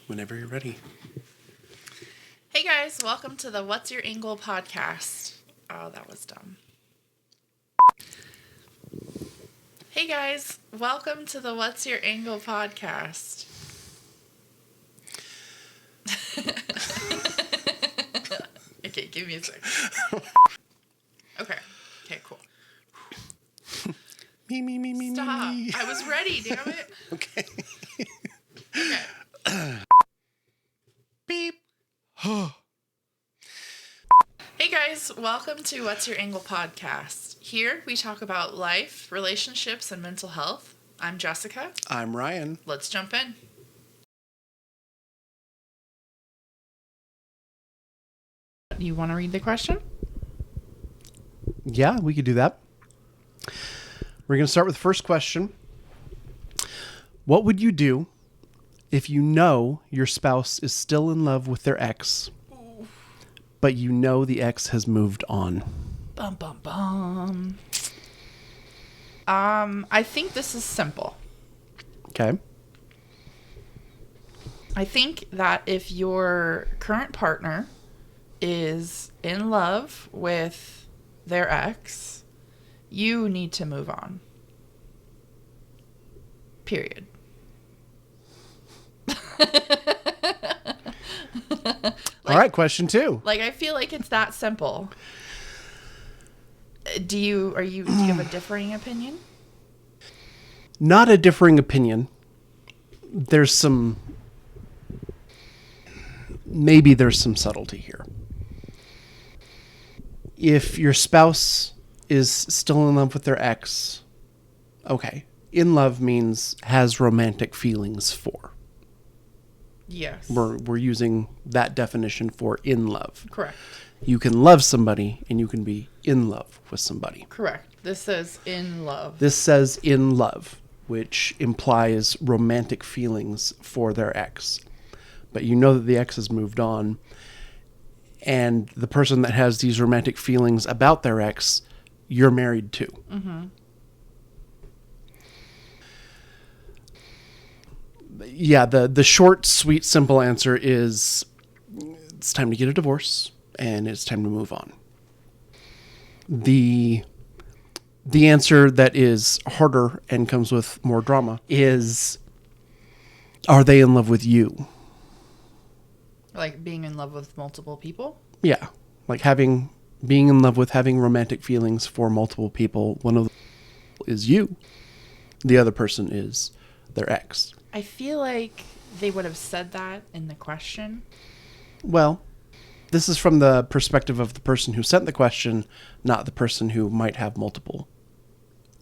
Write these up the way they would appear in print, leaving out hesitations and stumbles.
Whenever you're ready. Hey guys, welcome to the What's Your Angle podcast. Oh, that was dumb. Hey guys, welcome to the What's Your Angle podcast. Okay, give me a second. Okay, cool. Me. Stop. I was ready, damn it. Okay. Okay. Beep. Hey guys, welcome to What's Your Angle podcast. Here we talk about life, relationships, and mental health. I'm Jessica. I'm Ryan. Let's jump in. You want to read the question? Yeah, we could do that. We're going to start with the first question. What would you do if you know your spouse is still in love with their ex, but you know the ex has moved on? Bum, bum, bum. I think this is simple. Okay. I think that if your current partner is in love with their ex, you need to move on. Period. All right, question 2. Like, I feel like it's that simple. Do you have a differing opinion? Not a differing opinion. Maybe there's some subtlety here. If your spouse is still in love with their ex, okay. In love means has romantic feelings for. Yes. We're using that definition for in love. Correct. You can love somebody and you can be in love with somebody. Correct. This says in love. This says in love, which implies romantic feelings for their ex. But you know that the ex has moved on, and the person that has these romantic feelings about their ex, you're married to. Mm-hmm. Yeah, the short, sweet, simple answer is it's time to get a divorce and it's time to move on. The answer that is harder and comes with more drama is, are they in love with you? Like being in love with multiple people? Yeah, like being in love with having romantic feelings for multiple people. One of them is you. The other person is their ex. I feel like they would have said that in the question. Well, this is from the perspective of the person who sent the question, not the person who might have multiple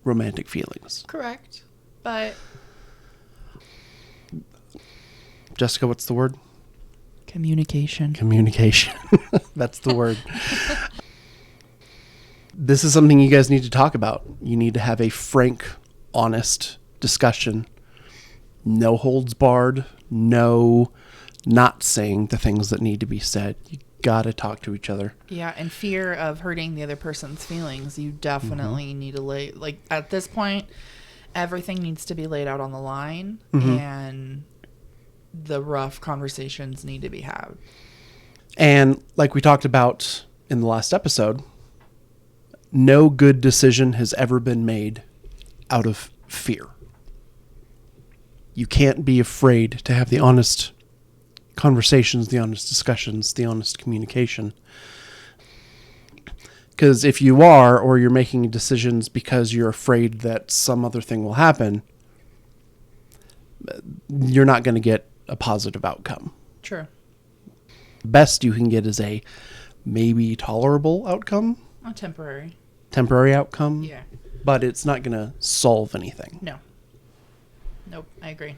romantic feelings. Correct. But Jessica, what's the word? Communication. That's the word. This is something you guys need to talk about. You need to have a frank, honest discussion. No holds barred. No not saying the things that need to be said. You got to talk to each other. Yeah, and fear of hurting the other person's feelings. You definitely need to at this point, everything needs to be laid out on the line, and the rough conversations need to be had. And like we talked about in the last episode, no good decision has ever been made out of fear. You can't be afraid to have the honest conversations, the honest discussions, the honest communication. Because if you are, or you're making decisions because you're afraid that some other thing will happen, you're not going to get a positive outcome. True. The best you can get is a maybe tolerable outcome. A temporary Outcome. Yeah. But it's not going to solve anything. No. Nope, I agree.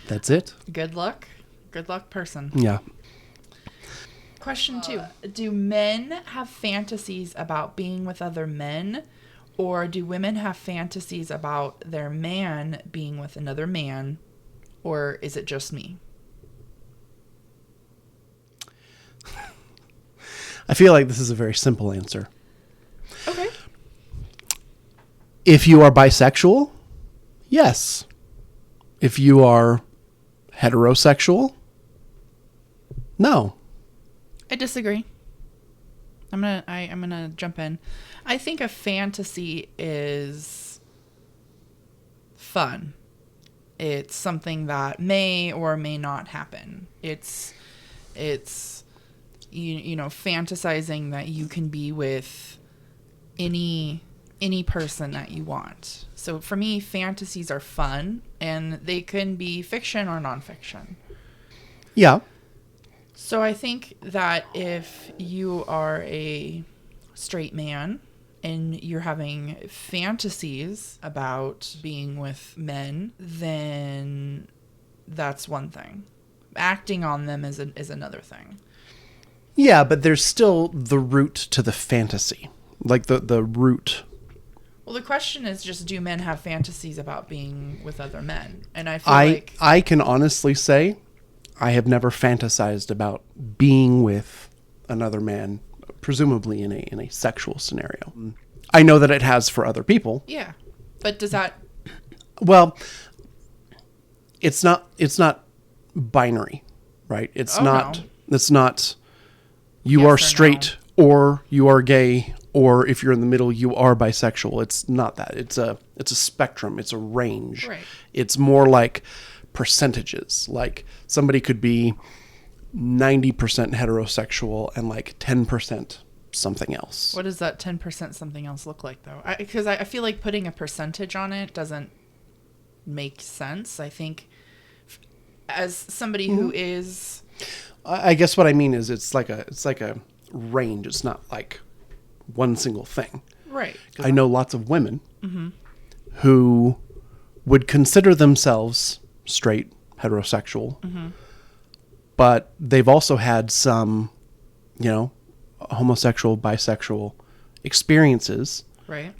That's it. Good luck. Good luck, person. Yeah. Question 2. Do men have fantasies about being with other men, or do women have fantasies about their man being with another man, or is it just me? I feel like this is a very simple answer. Okay. If you are bisexual, yes. If you are Heterosexual? No. I disagree. I'm gonna jump in. I think a fantasy is fun. It's something that may or may not happen. It's you know, fantasizing that you can be with any person that you want. So for me, fantasies are fun, and they can be fiction or nonfiction. Yeah. So I think that if you are a straight man and you're having fantasies about being with men, then that's one thing. Acting on them is another thing. Yeah, but there's still the root to the fantasy. Like the root. Well, the question is just, do men have fantasies about being with other men? And I feel I can honestly say I have never fantasized about being with another man, presumably in a sexual scenario. I know that it has for other people. Yeah. But does that... Well, it's not binary, right? It's not you Yes are or straight or you are gay, or if you're in the middle, you are bisexual. It's not that. It's a spectrum. It's a range. Right. It's more like percentages. Like somebody could be 90% heterosexual and like 10% something else. What does that 10% something else look like, though? Because I feel like putting a percentage on it doesn't make sense. I think as somebody who is... I guess what I mean is it's like a range. It's not like one single thing. Right. I know lots of women who would consider themselves straight, heterosexual, but they've also had some, homosexual, bisexual experiences Right.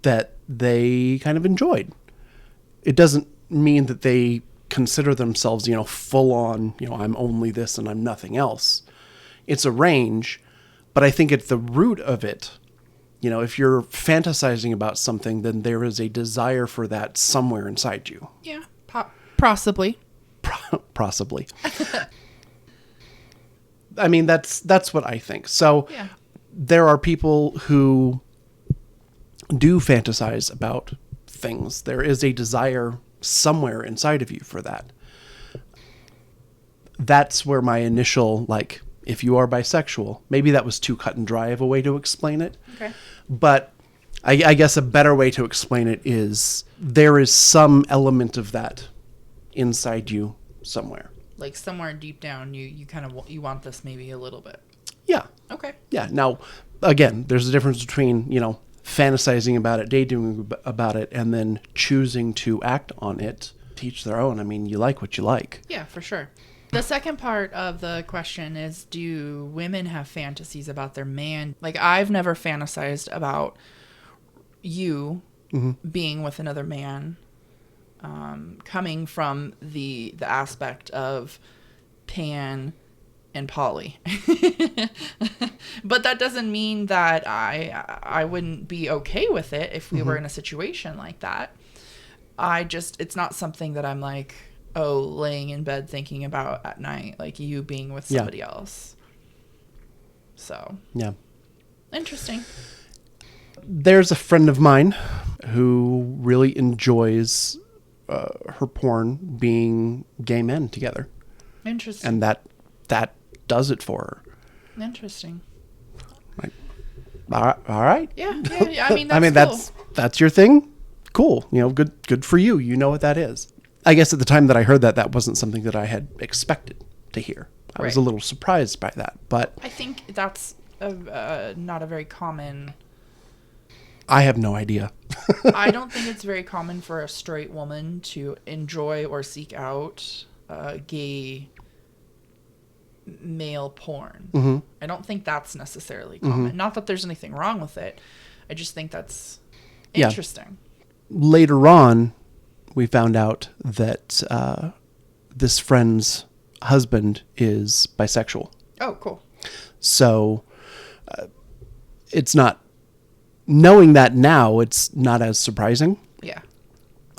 that they kind of enjoyed. It doesn't mean that they consider themselves, full on, I'm only this and I'm nothing else. It's a range, but I think at the root of it, if you're fantasizing about something, then there is a desire for that somewhere inside you. Yeah. Possibly. Possibly. I mean, that's what I think. So Yeah. there are people who do fantasize about things. There is a desire somewhere inside of you for that. That's where my initial, if you are bisexual, maybe that was too cut and dry of a way to explain it. Okay. But I guess a better way to explain it is there is some element of that inside you somewhere. Like somewhere deep down, you kind of you want this maybe a little bit. Yeah. Okay. Yeah. Now, again, there's a difference between, fantasizing about it, daydreaming about it, and then choosing to act on it. Teach their own. I mean, you like what you like. Yeah, for sure. The second part of the question is, do women have fantasies about their man? Like, I've never fantasized about you being with another man, coming from the aspect of pan and poly. But that doesn't mean that I wouldn't be okay with it if we were in a situation like that. It's not something that I'm like, laying in bed thinking about at night, like you being with somebody else. So. Yeah. Interesting. There's a friend of mine who really enjoys her porn being gay men together. Interesting. And that does it for her. Interesting. Like, all right. Yeah. I mean, that's cool. That's your thing. Cool. Good for you. You know what that is. I guess at the time that I heard that wasn't something that I had expected to hear. I was a little surprised by that, but I think that's not a very common. I have no idea. I don't think it's very common for a straight woman to enjoy or seek out gay male porn. I don't think that's necessarily common. Not that there's anything wrong with it. I just think that's interesting. Later on, we found out that this friend's husband is bisexual. Oh, cool. So it's not, knowing that now, it's not as surprising. Yeah.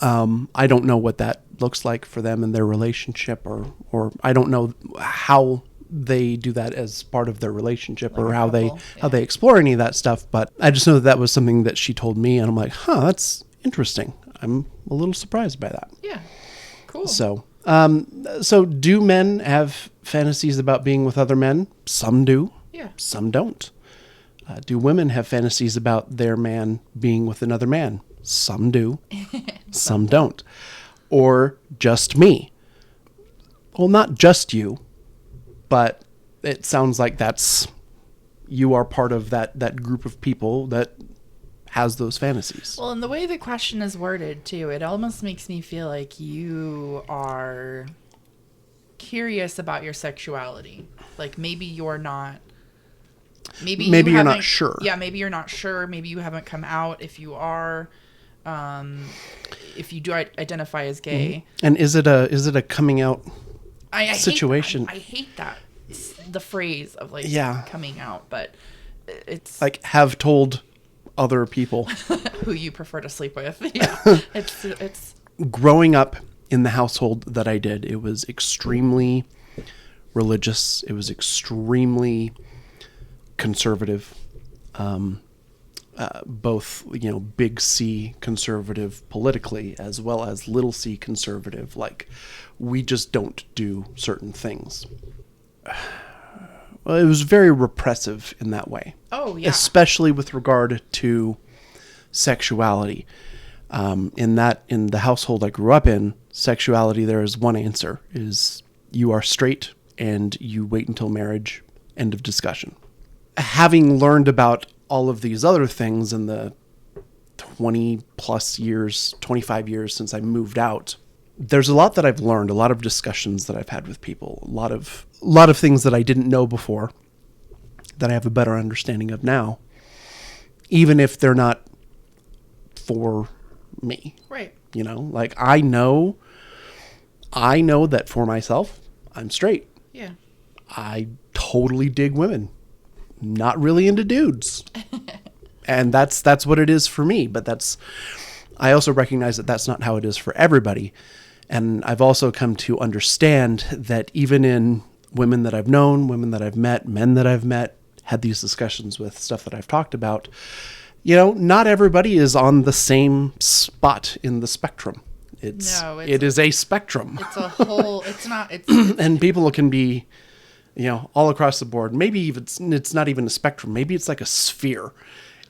I don't know what that looks like for them in their relationship, or I don't know how they do that as part of their relationship, Like or a how couple, they explore any of that stuff. But I just know that was something that she told me, and I'm like, that's interesting. I'm a little surprised by that. Yeah. Cool. So do men have fantasies about being with other men? Some do. Yeah. Some don't. Do women have fantasies about their man being with another man? Some do. Some don't. Or just me? Well, not just you, but it sounds like you are part of that group of people that has those fantasies. Well, and the way the question is worded too, it almost makes me feel like you are curious about your sexuality. Like maybe you're not. Maybe you're not sure. Yeah, maybe you're not sure. Maybe you haven't come out. If you are, if you do identify as gay. Mm-hmm. And is it a coming out situation? I hate that the phrase of like coming out, but it's like have told other people who you prefer to sleep with. Yeah, it's growing up in the household that I did. It was extremely religious. It was extremely conservative, both, big C conservative politically as well as little c conservative. Like, we just don't do certain things. Well, it was very repressive in that way. Oh, yeah. Especially with regard to sexuality. In the household I grew up in, sexuality, there is one answer, is you are straight and you wait until marriage, end of discussion. Having learned about all of these other things in the 20 plus years, 25 years since I moved out, there's a lot that I've learned, a lot of discussions that I've had with people, a lot of things that I didn't know before that I have a better understanding of now, even if they're not for me. Right. Like I know that for myself, I'm straight. Yeah. I totally dig women. Not really into dudes. And that's what it is for me, but I also recognize that that's not how it is for everybody. And I've also come to understand that even in women that I've known, women that I've met, men that I've met, had these discussions with, stuff that I've talked about, not everybody is on the same spot in the spectrum. It is a spectrum. It's a whole, it's not, it's and people can be, all across the board. Maybe even it's not even a spectrum. Maybe it's like a sphere.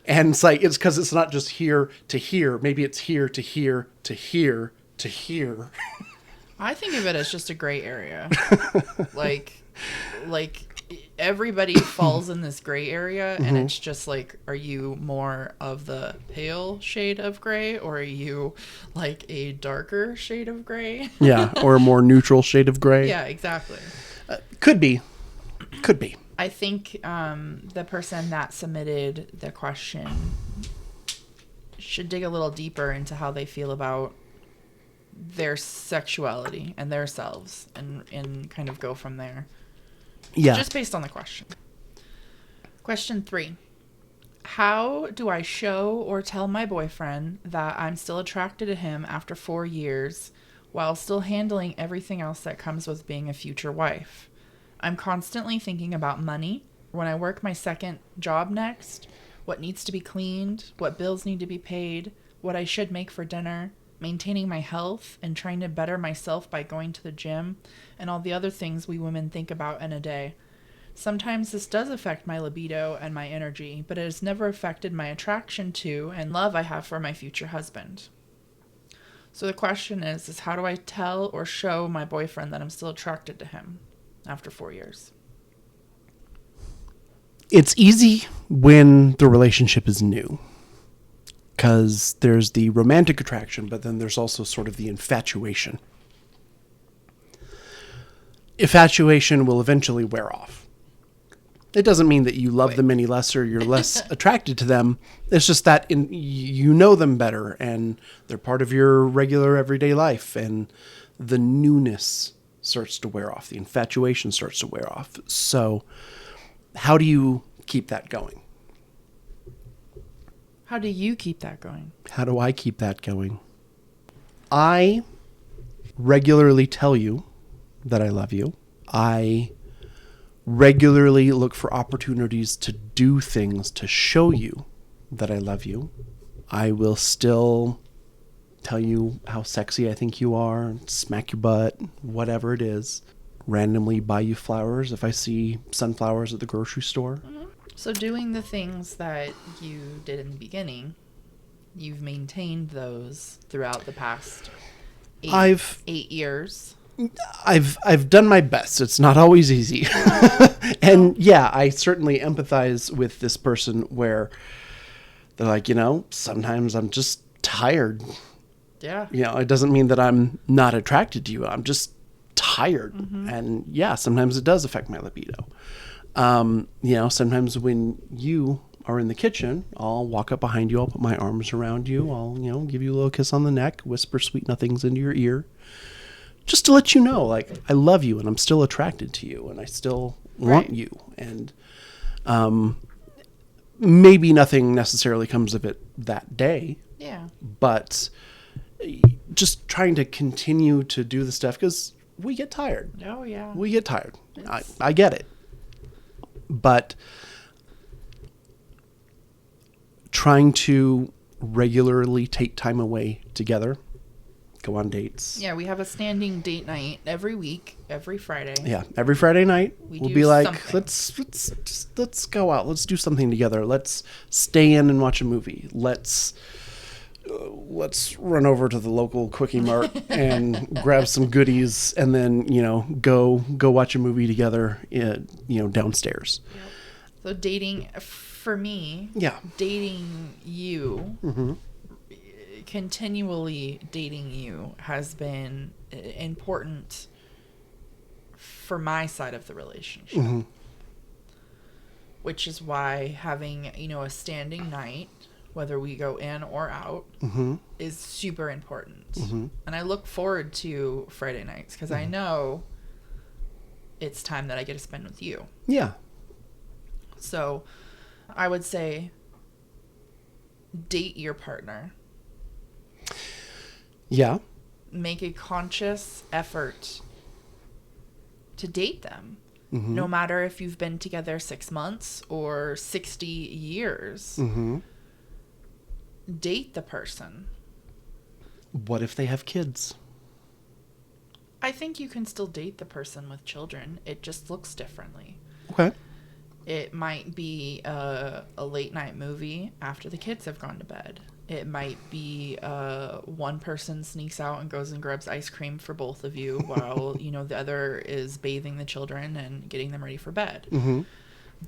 And it's because it's not just here to here. Maybe it's here to here to here to here. I think of it as just a gray area. like everybody falls in this gray area, and it's just like, are you more of the pale shade of gray, or are you like a darker shade of gray? Yeah, or a more neutral shade of gray. Yeah, exactly. Could be. I think the person that submitted the question should dig a little deeper into how they feel about their sexuality and their selves, and kind of go from there. Yeah. Just based on the question. Question 3. How do I show or tell my boyfriend that I'm still attracted to him after 4 years while still handling everything else that comes with being a future wife? I'm constantly thinking about money, when I work my second job next, what needs to be cleaned, what bills need to be paid, what I should make for dinner, maintaining my health and trying to better myself by going to the gym, and all the other things we women think about in a day. Sometimes this does affect my libido and my energy, but it has never affected my attraction to and love I have for my future husband. So the question is how do I tell or show my boyfriend that I'm still attracted to him after 4 years? It's easy when the relationship is new, because there's the romantic attraction, but then there's also sort of the infatuation. Infatuation will eventually wear off. It doesn't mean that you love them any less or you're less attracted to them. It's just that you know them better, and they're part of your regular everyday life, and the newness starts to wear off. The infatuation starts to wear off. So how do you keep that going? How do you keep that going? How do I keep that going? I regularly tell you that I love you. I regularly look for opportunities to do things to show you that I love you. I will still tell you how sexy I think you are, smack your butt, whatever it is. Randomly buy you flowers if I see sunflowers at the grocery store. Mm-hmm. So doing the things that you did in the beginning, you've maintained those throughout the past 8 years. I've done my best. It's not always easy. And yeah, I certainly empathize with this person where they're like, sometimes I'm just tired. Yeah. It doesn't mean that I'm not attracted to you. I'm just tired. Mm-hmm. And yeah, sometimes it does affect my libido. Sometimes when you are in the kitchen, I'll walk up behind you. I'll put my arms around you. I'll, give you a little kiss on the neck, whisper sweet nothings into your ear. Just to let you know, like, I love you and I'm still attracted to you and I still want you. And maybe nothing necessarily comes of it that day. Yeah. But just trying to continue to do the stuff because we get tired. Oh, yeah. We get tired. I get it. But trying to regularly take time away together, go on dates. Yeah, we have a standing date night every week, every Friday. Yeah, every Friday night we'll be like, something. let's go out. Let's do something together. Let's stay in and watch a movie. Let's run over to the local Quickie Mart and grab some goodies, and then go watch a movie together. Downstairs. Yep. So dating for me. Yeah. Dating you. Mm-hmm. Continually dating you has been important for my side of the relationship. Mm-hmm. Which is why having, a standing night, whether we go in or out, mm-hmm. is super important. Mm-hmm. And I look forward to Friday nights because I know it's time that I get to spend with you. Yeah. So I would say date your partner. Yeah. Make a conscious effort to date them. Mm-hmm. No matter if you've been together 6 months or 60 years. Mm-hmm. Date the person. What if they have kids? I think you can still date the person with children. It just looks differently. Okay. It might be a late night movie after the kids have gone to bed. It might be one person sneaks out and goes and grabs ice cream for both of you while, the other is bathing the children and getting them ready for bed. Mm-hmm.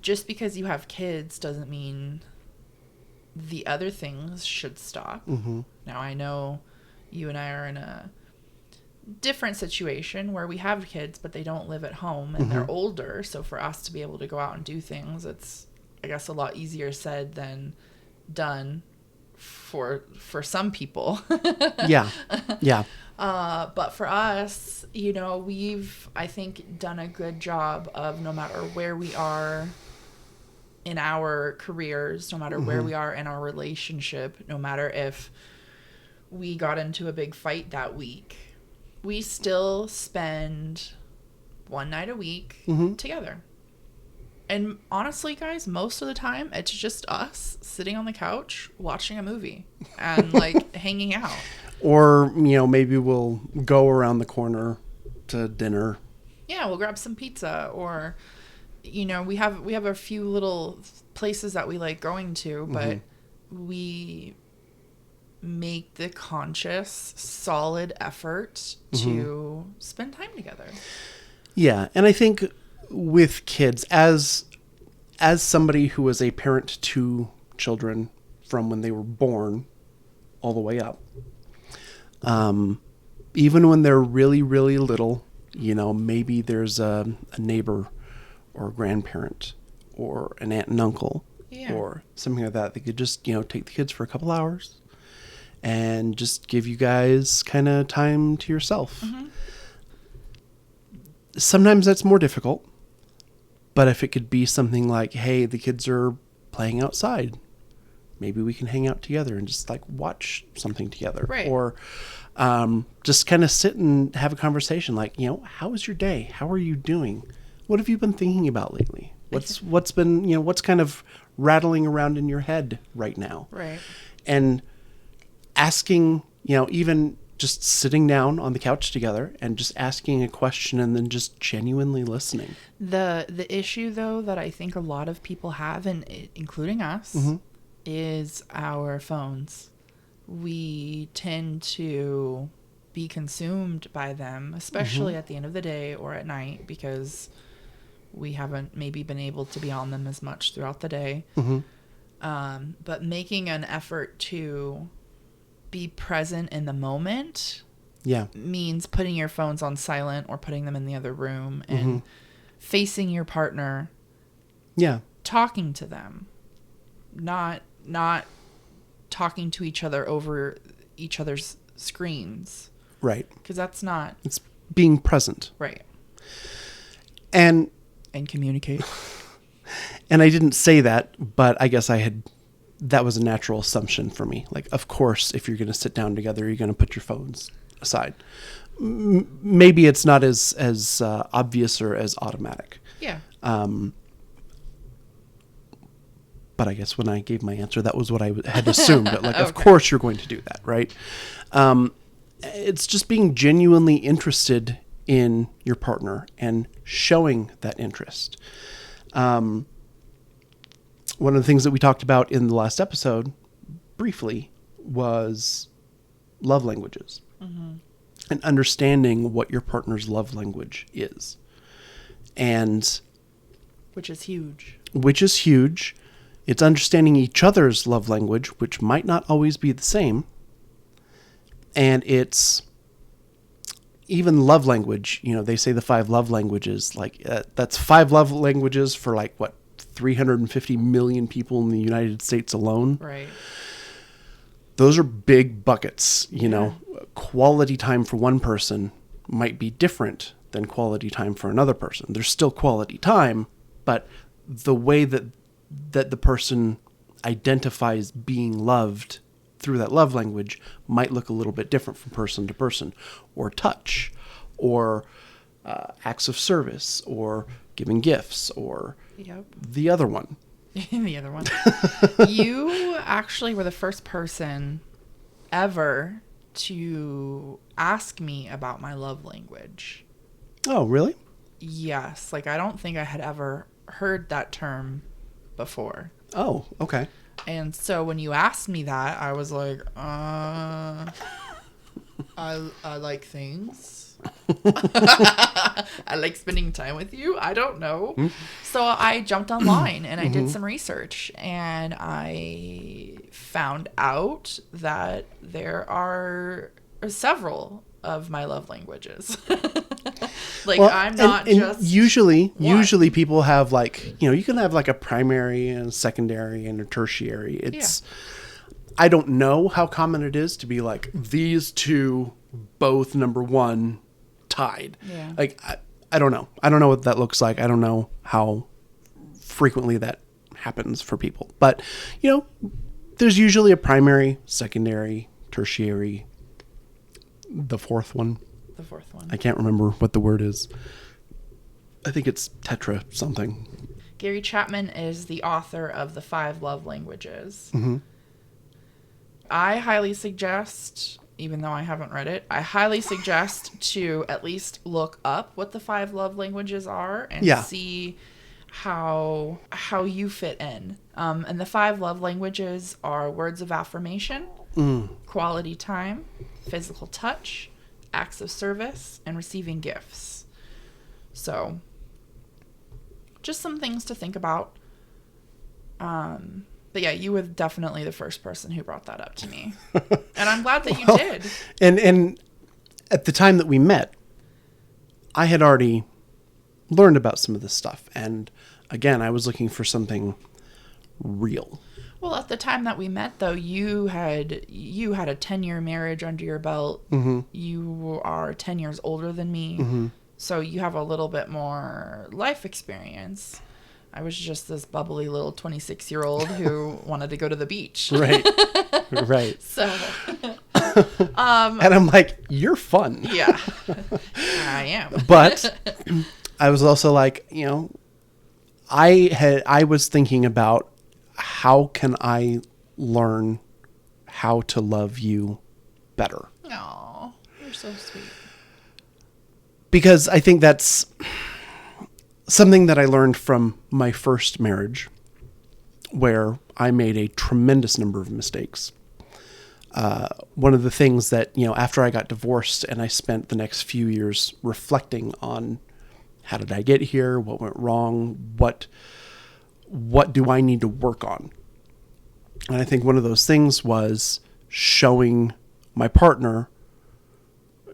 Just because you have kids doesn't mean the other things should stop. Mm-hmm. Now, I know you and I are in a different situation where we have kids, but they don't live at home and they're older. So for us to be able to go out and do things, it's, I guess, a lot easier said than done for some people. Yeah. Yeah. But for us, we've, I think, done a good job of no matter where we are in our careers, no matter where we are in our relationship, no matter if we got into a big fight that week, we still spend one night a week together. And honestly, guys, most of the time, it's just us sitting on the couch watching a movie and hanging out. Or, maybe we'll go around the corner to dinner. Yeah, we'll grab some pizza, or we have a few little places that we like going to, but we make the conscious, solid effort to spend time together. Yeah, and I think with kids, as somebody who was a parent to children from when they were born all the way up, even when they're really, really little, maybe there's a neighbor or a grandparent or an aunt and uncle or something like that. They could just, take the kids for a couple hours and just give you guys kind of time to yourself. Sometimes that's more difficult, but if it could be something like, hey, the kids are playing outside, maybe we can hang out together and just like watch something together. Right. Or just kind of sit and have a conversation like, how was your day? How are you doing? What have you been thinking about lately? What's been, what's kind of rattling around in your head right now? Right. And asking, even just sitting down on the couch together and just asking a question and then just genuinely listening. The issue, though, that I think a lot of people have, and including us, is our phones. We tend to be consumed by them, especially at the end of the day or at night, because we haven't maybe been able to be on them as much throughout the day. But making an effort to be present in the moment means putting your phones on silent or putting them in the other room and facing your partner, talking to them, not talking to each other over each other's screens. Right. Because that's not... It's being present. Right. And communicate. And I didn't say that, but I guess that was a natural assumption for me. Like, of course, if you're going to sit down together, you're going to put your phones aside. Maybe it's not as obvious or as automatic. Yeah. But I guess when I gave my answer, that was what I had assumed. Like, okay. Of course you're going to do that, right? It's just being genuinely interested in your partner and showing that interest. One of the things that we talked about in the last episode briefly was love languages and understanding what your partner's love language is. And which is huge. It's understanding each other's love language, which might not always be the same. And it's even love language. They say the 5 love languages, like that's 5 love languages for 350 million people in the United States alone. Right. Those are big buckets, Quality time for one person might be different than quality time for another person. There's still quality time, but the way that the person identifies being loved through that love language might look a little bit different from person to person, or touch, or acts of service, or giving gifts, or the other one. The other one. You actually were the first person ever to ask me about my love language. Oh, really? Yes. I don't think I had ever heard that term before. Oh, okay. And so when you asked me that, I was like, I like things. I like spending time with you. I don't know. So I jumped online and I did some research, and I found out that there are several of my love languages. I'm not just usually people have you can have a primary and a secondary and a tertiary. I don't know how common it is to be these two both number one tied. Yeah. I don't know. I don't know what that looks like. I don't know how frequently that happens for people. But, there's usually a primary, secondary, tertiary, the fourth one. I can't remember what the word is. I think it's tetra something. Gary Chapman is the author of the 5 love languages. I highly suggest, even though I haven't read it, I highly suggest to at least look up what the 5 love languages are and see how you fit in. And the 5 love languages are words of affirmation, quality time, physical touch, acts of service, and receiving gifts. So, just some things to think about. But yeah, you were definitely the first person who brought that up to me. And I'm glad that you did. And at the time that we met, I had already learned about some of this stuff. And again, I was looking for something real. Well, at the time that we met, though, you had a 10-year marriage under your belt. You are 10 years older than me. So you have a little bit more life experience. I was just this bubbly little 26-year-old who wanted to go to the beach. Right. Right. So, and I'm like, you're fun. yeah, I am. But I was also like, I was thinking about how can I learn how to love you better? Aw, you're so sweet. Because I think that's something that I learned from my first marriage, where I made a tremendous number of mistakes. One of the things that, after I got divorced and I spent the next few years reflecting on how did I get here? What went wrong? What do I need to work on? And I think one of those things was showing my partner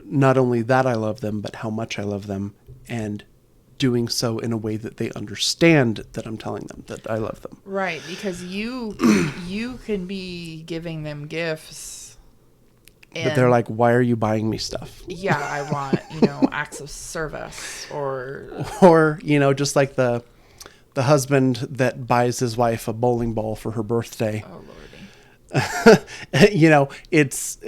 not only that I love them, but how much I love them, and doing so in a way that they understand that I'm telling them that I love them. Right, because you can be giving them gifts, But they're like, why are you buying me stuff? Yeah, I want, acts of service or just like the husband that buys his wife a bowling ball for her birthday. Oh, Lordy. It's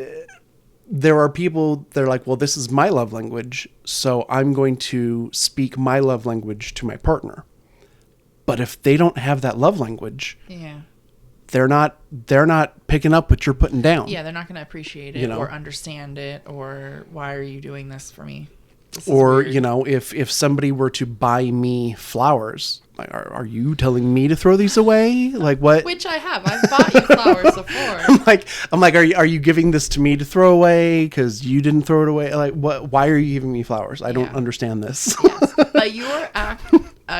there are people, they're like, well, this is my love language, so I'm going to speak my love language to my partner. But if they don't have that love language, yeah, they're not picking up what you're putting down. Yeah, they're not going to appreciate it or understand it, or why are you doing this for me? Or, if somebody were to buy me flowers, like, are you telling me to throw these away? Like, what? Which I have. I've bought you flowers before. I'm like, are you giving this to me to throw away because you didn't throw it away? Like, what? Why are you giving me flowers? I don't understand this. Yes. But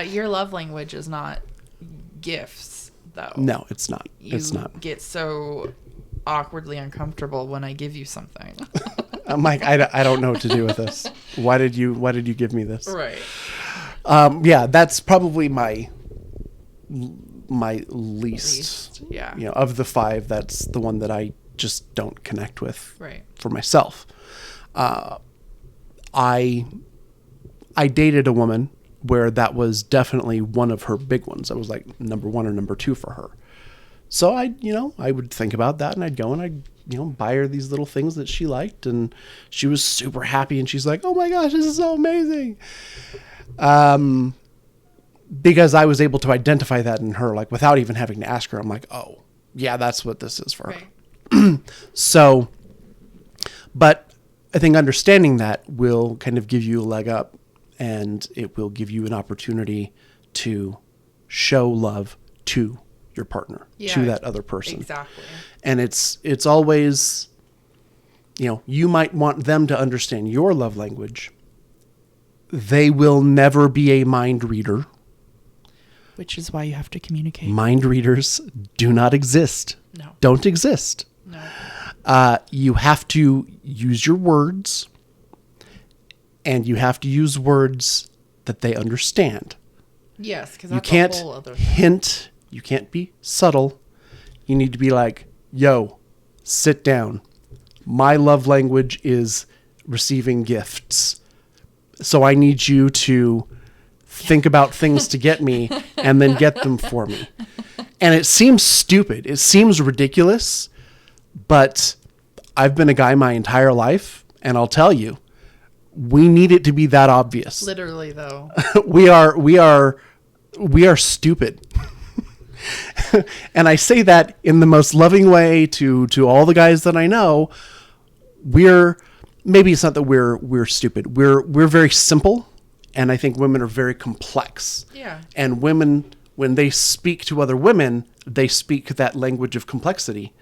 your love language is not gifts, though. No, it's not. It's not. You get so awkwardly uncomfortable when I give you something. I'm like, I don't know what to do with this. Why did you give me this? Right. Yeah, that's probably my least. Yeah. Of the 5, that's the one that I just don't connect with. Right. For myself. I dated a woman where that was definitely one of her big ones. I was like number 1 or number 2 for her. So I would think about that, and I'd go and I'd, buy her these little things that she liked, and she was super happy, and she's like, oh my gosh, this is so amazing. Because I was able to identify that in her, like, without even having to ask her. I'm like, oh yeah, that's what this is for her. So, but I think understanding that will kind of give you a leg up, and it will give you an opportunity to show love to your partner, to that other person. Exactly. And it's always, you might want them to understand your love language. They will never be a mind reader. Which is why you have to communicate. Mind readers do not exist. No. Don't exist. No. You have to use your words, and you have to use words that they understand. Yes, because you can't a whole other hint. You can't be subtle. You need to be like, yo, sit down. My love language is receiving gifts. So I need you to think about things to get me and then get them for me. And it seems stupid. It seems ridiculous. But I've been a guy my entire life, and I'll tell you, we need it to be that obvious. Literally, though. We are stupid. And I say that in the most loving way to all the guys that I know. Maybe it's not that we're stupid. We're very simple, and I think women are very complex. Yeah. And women, when they speak to other women, they speak that language of complexity,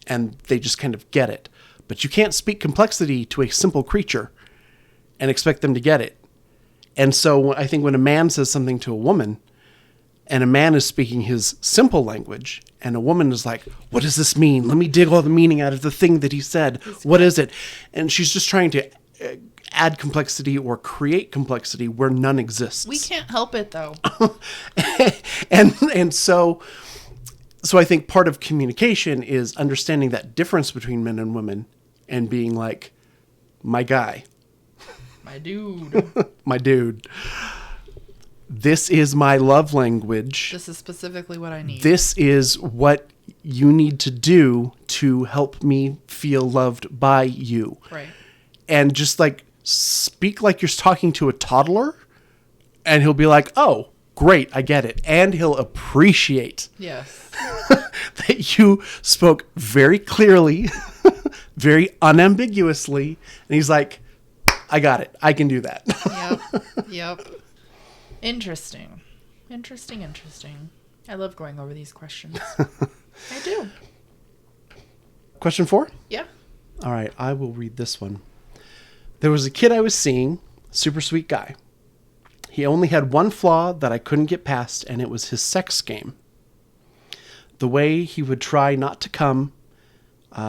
and they just kind of get it. But you can't speak complexity to a simple creature and expect them to get it. And so I think when a man says something to a woman, and a man is speaking his simple language, and a woman is like, what does this mean? Let me dig all the meaning out of the thing that he said. What is it? And she's just trying to add complexity or create complexity where none exists. We can't help it, though. and so I think part of communication is understanding that difference between men and women and being like, my guy. My dude. My dude. this is my love language. This is specifically what I need. This is what you need to do to help me feel loved by you. Right. And just like speak like you're talking to a toddler, and he'll be like, oh, great, I get it. And he'll appreciate Yes. that you spoke very clearly, very unambiguously. And he's like, I got it. I can do that. Yep. Interesting. I love going over these questions. I do. Question 4? Yeah. All right, I will read this one. There was a kid I was seeing, super sweet guy. He only had one flaw that I couldn't get past, and it was his sex game. The way he would try not to come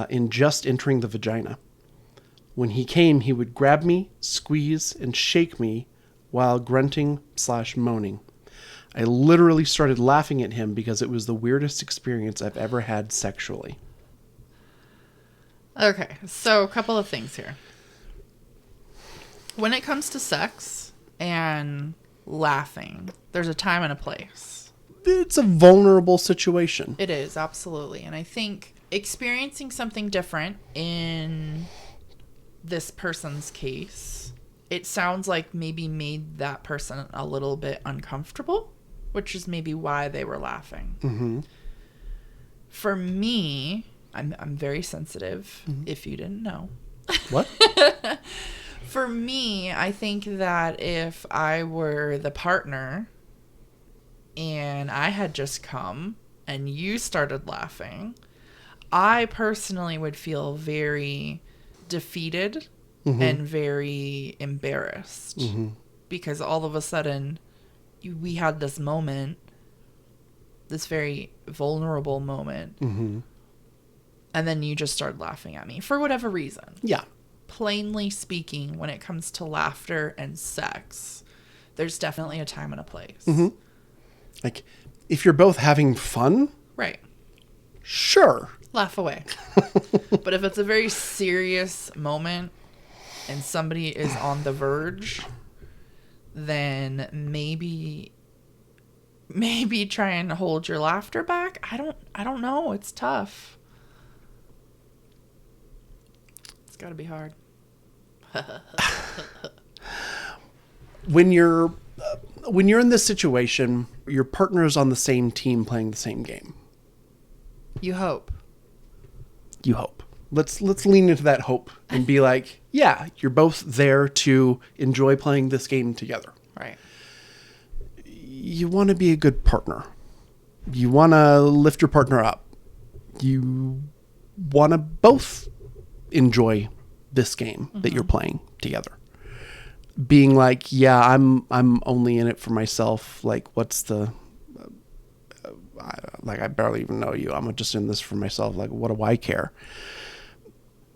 in just entering the vagina. When he came, he would grab me, squeeze, and shake me while grunting/moaning. I literally started laughing at him because it was the weirdest experience I've ever had sexually. Okay, so a couple of things here. When it comes to sex and laughing, there's a time and a place. It's a vulnerable situation. It is, absolutely. And I think experiencing something different in this person's case, it sounds like maybe made that person a little bit uncomfortable, which is maybe why they were laughing. Mm-hmm. For me, I'm very sensitive, if you didn't know. What? For me, I think that if I were the partner and I had just come and you started laughing, I personally would feel very defeated and very embarrassed because all of a sudden we had this moment, this very vulnerable moment, and then you just started laughing at me for whatever reason. Yeah. Plainly speaking, when it comes to laughter and sex, there's definitely a time and a place. Like, if you're both having fun, Right. sure. Laugh away. But if it's a very serious moment and somebody is on the verge, then maybe try and hold your laughter back. I don't know. It's tough. It's got to be hard. When you're in this situation, your partner is on the same team playing the same game. You hope. You hope. Let's lean into that hope and be like, yeah, you're both there to enjoy playing this game together. Right. You want to be a good partner. You want to lift your partner up. You want to both enjoy this game that you're playing together. Being like, yeah, I'm only in it for myself. Like, what's the... I barely even know you. I'm just in this for myself. Like, what do I care?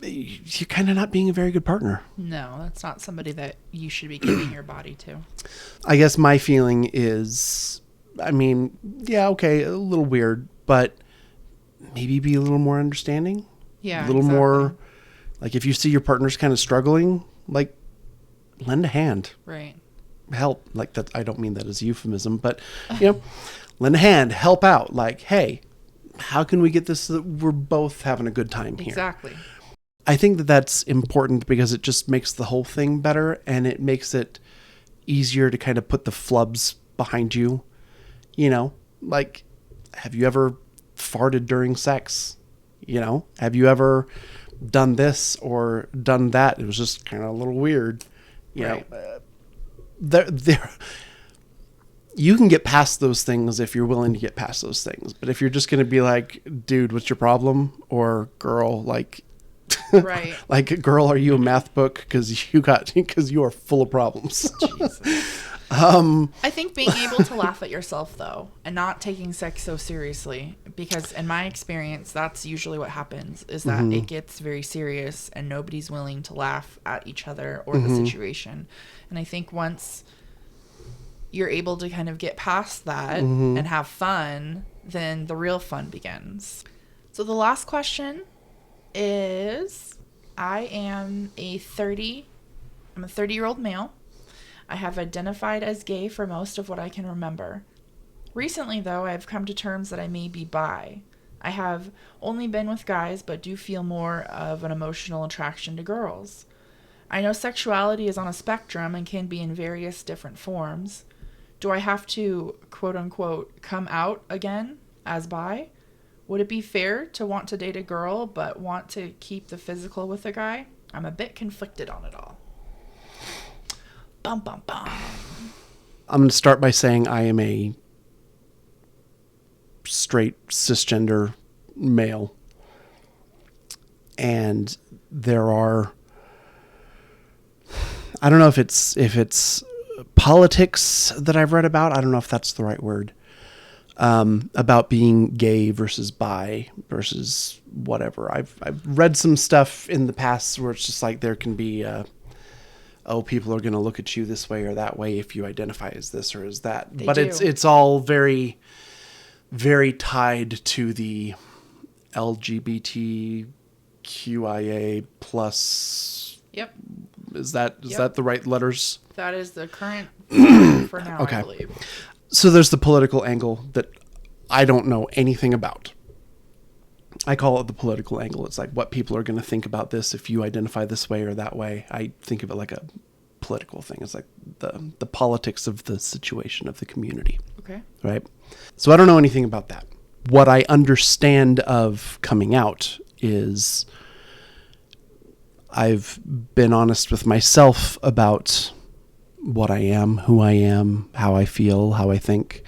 You're kind of not being a very good partner. No, that's not somebody that you should be giving your body to. I guess my feeling is, I mean, yeah, okay, a little weird, but maybe be a little more understanding. Yeah, a little more, like if you see your partner's kind of struggling, like lend a hand. Right. Help. Like that. I don't mean that as a euphemism, but you know, lend a hand, help out. Like, hey, how can we get this so that we're both having a good time here? Exactly. I think that that's important because it just makes the whole thing better, and it makes it easier to kind of put the flubs behind you. You know, like, have you ever farted during sex? You know, have you ever done this or done that? It was just kind of a little weird. You know, there. You can get past those things if you're willing to get past those things. But if you're just going to be like, dude, what's your problem? Or girl, like, right. Like, girl, are you a math book? Because you are full of problems. I think being able to laugh at yourself, though, and not taking sex so seriously, because in my experience, that's usually what happens, is that it gets very serious and nobody's willing to laugh at each other or the situation. And I think once you're able to kind of get past that and have fun, then the real fun begins. So the last question is, I'm a 30-year-old male. I have identified as gay for most of what I can remember. Recently, though, I have come to terms that I may be bi. I have only been with guys, but do feel more of an emotional attraction to girls. I know sexuality is on a spectrum and can be in various different forms. Do I have to, quote unquote, come out again as bi? Would it be fair to want to date a girl but want to keep the physical with a guy? I'm a bit conflicted on it all. Bum, bum, bum. I'm going to start by saying I am a straight cisgender male. And there are, I don't know if it's politics that I've read about. I don't know if that's the right word. About being gay versus bi versus whatever. I've read some stuff in the past where it's just like there can be, people are going to look at you this way or that way if you identify as this or as that. But it's all very, very tied to the LGBTQIA plus. Yep. Is that the right letters? That is the current for now, okay. I believe. So there's the political angle that I don't know anything about. I call it the political angle. It's like what people are going to think about this if you identify this way or that way. I think of it like a political thing. It's like the politics of the situation of the community. Okay. Right? So I don't know anything about that. What I understand of coming out is I've been honest with myself about what I am, who I am, how I feel, how I think.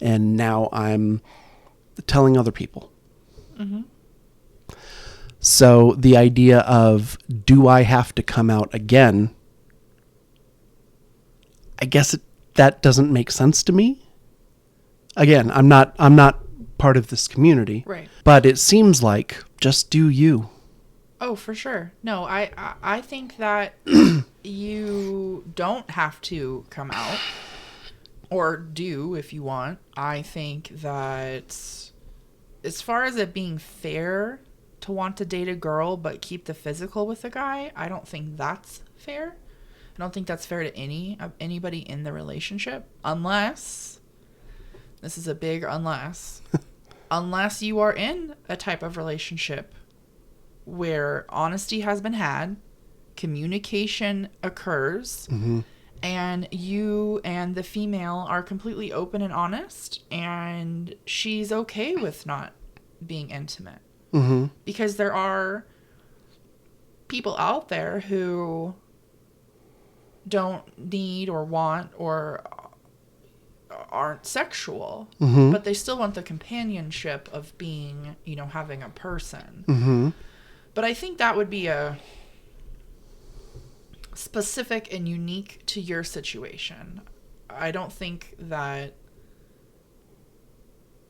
And now I'm telling other people. Mm-hmm. So the idea of, do I have to come out again? I guess that doesn't make sense to me. Again, I'm not part of this community. Right. But it seems like just do you. Oh, for sure. No, I think that you don't have to come out, or do if you want. I think that as far as it being fair to want to date a girl but keep the physical with a guy, I don't think that's fair. I don't think that's fair to anybody in the relationship, unless, this is a big unless, unless you are in a type of relationship where honesty has been had, communication occurs, mm-hmm. and you and the female are completely open and honest, and she's okay with not being intimate. Mm-hmm. Because there are people out there who don't need or want or aren't sexual, mm-hmm. but they still want the companionship of being, having a person. Mm-hmm. But I think that would be a specific and unique to your situation. I don't think that...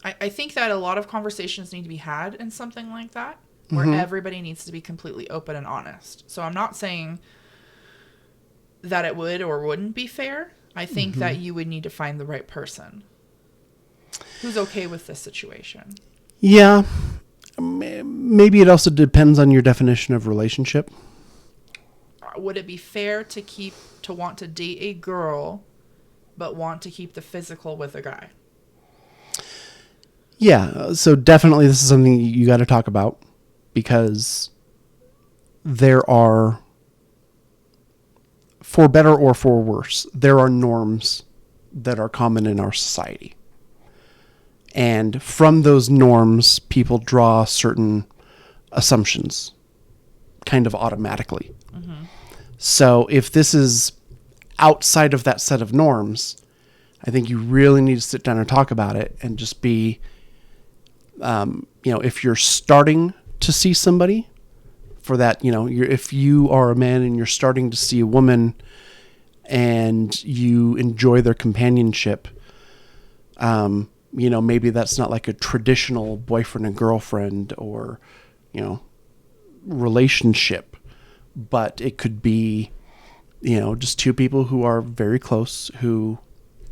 I think that a lot of conversations need to be had in something like that, where mm-hmm. everybody needs to be completely open and honest. So I'm not saying that it would or wouldn't be fair. I think mm-hmm. that you would need to find the right person who's okay with this situation. Yeah. Maybe it also depends on your definition of relationship. Would it be fair to want to date a girl, but want to keep the physical with a guy? Yeah. So definitely this is something you got to talk about, because there are, for better or for worse, there are norms that are common in our society. And from those norms, people draw certain assumptions kind of automatically. Mm-hmm. So if this is outside of that set of norms, I think you really need to sit down and talk about it and just be, if you're starting to see somebody for that, if you are a man and you're starting to see a woman and you enjoy their companionship, maybe that's not like a traditional boyfriend and girlfriend or, relationship, but it could be, just two people who are very close, who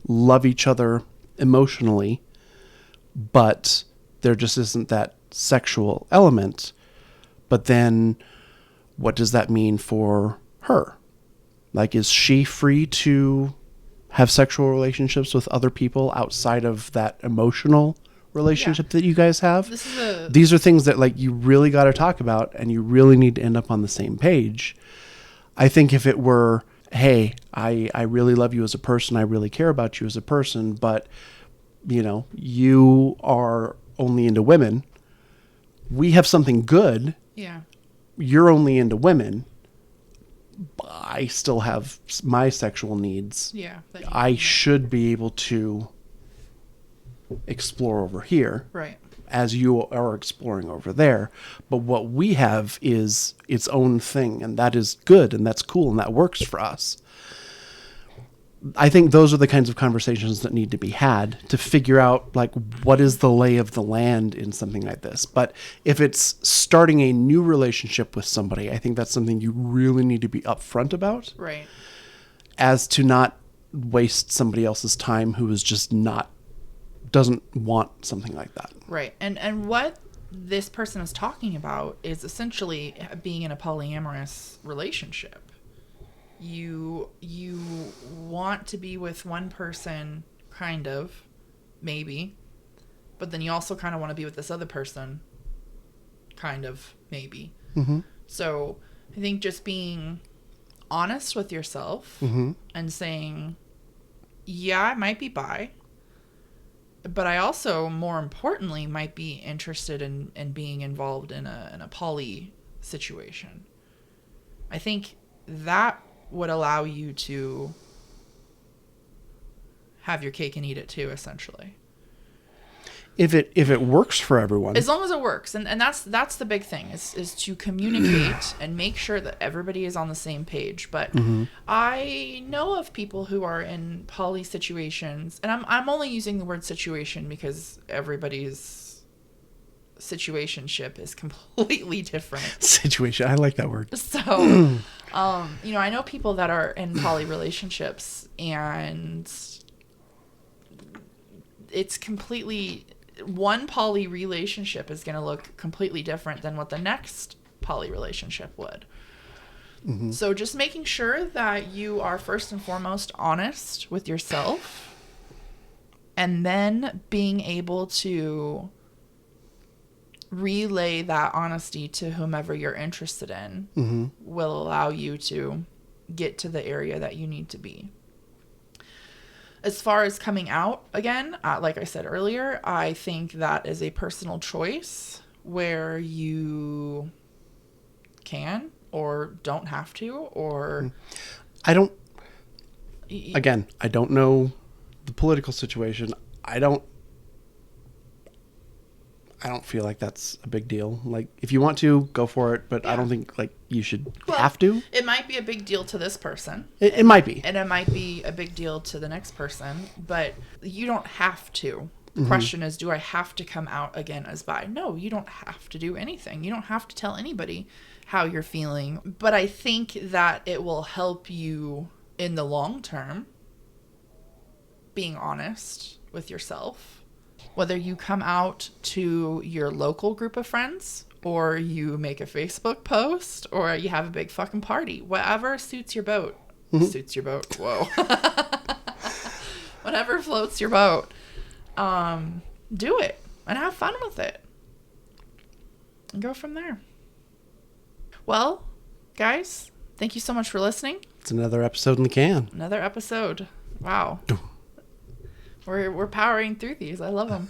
love each other emotionally, but there just isn't that sexual element. But then what does that mean for her? Like, is she free to have sexual relationships with other people outside of that emotional relationship that you guys have? These are things that, like, you really got to talk about, and you really need to end up on the same page. I think if it were, hey, I really love you as a person, I really care about you as a person, but, you know, you are only into women. We have something good. Yeah. You're only into women. I still have my sexual needs. Yeah. I should be able to explore over here. Right. As you are exploring over there. But what we have is its own thing, and that is good, and that's cool, and that works for us. I think those are the kinds of conversations that need to be had to figure out, like, what is the lay of the land in something like this. But if it's starting a new relationship with somebody, I think that's something you really need to be upfront about. Right. As to not waste somebody else's time who is just doesn't want something like that. Right. And what this person is talking about is essentially being in a polyamorous relationship. You want to be with one person, kind of, maybe, but then you also kind of want to be with this other person, kind of, maybe. Mm-hmm. So I think just being honest with yourself mm-hmm. and saying, yeah, I might be bi, but I also, more importantly, might be interested in being involved in a poly situation. I think that would allow you to have your cake and eat it too, essentially. If it works for everyone. As long as it works. And that's the big thing is to communicate and make sure that everybody is on the same page. But mm-hmm. I know of people who are in poly situations, and I'm only using the word situation because everybody's situationship is completely different. Situation. I like that word. So, I know people that are in poly relationships, and it's completely, one poly relationship is going to look completely different than what the next poly relationship would. Mm-hmm. So just making sure that you are first and foremost honest with yourself, and then being able to relay that honesty to whomever you're interested in mm-hmm. will allow you to get to the area that you need to be. As far as coming out, again, like I said earlier, I think that is a personal choice where you can or don't have to, or... I don't know the political situation. I don't feel like that's a big deal. Like, if you want to, go for it, but yeah. I don't think, like, you should have to. It might be a big deal to this person. It might be. And it might be a big deal to the next person, but you don't have to. The mm-hmm. question is, do I have to come out again as bi? No, you don't have to do anything. You don't have to tell anybody how you're feeling. But I think that it will help you in the long term, being honest with yourself. Whether you come out to your local group of friends, or you make a Facebook post, or you have a big fucking party, whatever suits your boat. Mm-hmm. Suits your boat. Whoa. Whatever floats your boat. Do it and have fun with it. And go from there. Well, guys, thank you so much for listening. It's another episode in the can. Another episode. Wow. We're powering through these. I love them.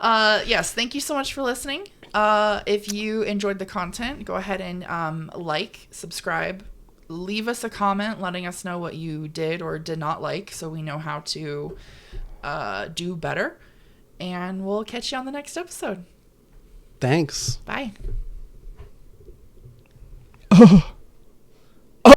Yes, thank you so much for listening. If you enjoyed the content, go ahead and like, subscribe, leave us a comment letting us know what you did or did not like, so we know how to do better. And we'll catch you on the next episode. Thanks. Bye.